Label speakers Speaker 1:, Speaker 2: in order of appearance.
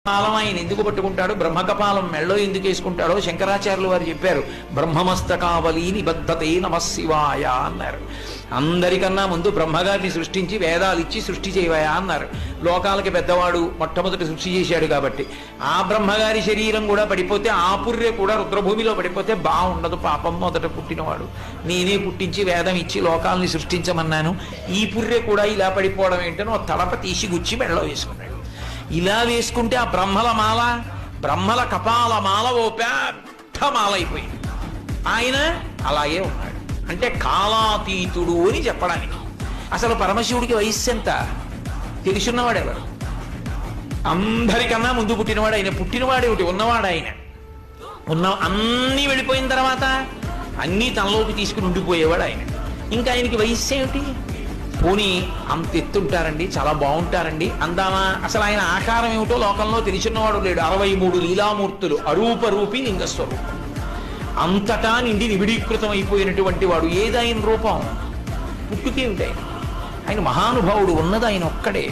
Speaker 1: కపాలం ఆయన ఎందుకు పట్టుకుంటాడు, బ్రహ్మకపాలం మెళ్ళో ఎందుకు వేసుకుంటాడో శంకరాచార్యులు వారు చెప్పారు. బ్రహ్మమస్తకావలి నిబద్ధతే నమశివాయ అన్నారు. అందరికన్నా ముందు బ్రహ్మగారిని సృష్టించి వేదాలు ఇచ్చి సృష్టి చేయవయా అన్నారు. లోకాలకి పెద్దవాడు మొట్టమొదటి సృష్టి చేశాడు కాబట్టి ఆ బ్రహ్మగారి శరీరం కూడా పడిపోతే, ఆ పుర్రె కూడా రుద్రభూమిలో పడిపోతే బాగుండదు. పాపం, మొదట పుట్టినవాడు నేనే పుట్టించి వేదం ఇచ్చి లోకాలని సృష్టించమన్నాను, ఈ పుర్రె కూడా ఇలా పడిపోవడం ఏంటనో తడప తీసి గుచ్చి మెళ్ళో వేసుకున్నాడు. ఇలా వేసుకుంటే ఆ బ్రహ్మల మాల, బ్రహ్మల కపాల మాల ఓ పెద్ద మాల అయిపోయింది. ఆయన అలాగే ఉన్నాడు. అంటే కాలాతీతుడు అని చెప్పడానికి. అసలు పరమశివుడికి వయస్సు ఎంత తెలుసున్నవాడు ఎవరు? అందరికన్నా ముందు పుట్టినవాడు ఆయన. పుట్టినవాడేమిటి, ఉన్నవాడు ఆయన. అన్నీ వెళ్ళిపోయిన తర్వాత అన్నీ తనలోకి తీసుకుని ఉండిపోయేవాడు ఆయన. ఇంకా ఆయనకి వయస్సు ఏమిటి? పోనీ అంత ఎత్తుంటారండి, చాలా బాగుంటారండి అందామా? అసలు ఆయన ఆకారం ఏమిటో లోకంలో తెలిసినవాడు లేడు. 63 లీలామూర్తులు, అరూపరూపి లింగస్వరూపం, అంతటా నిండి నిబిడీకృతం అయిపోయినటువంటి వాడు. ఏదాయన రూపం? పుట్టుకేమిటి ఆయన? ఆయన మహానుభావుడు, ఉన్నది ఆయన ఒక్కడే.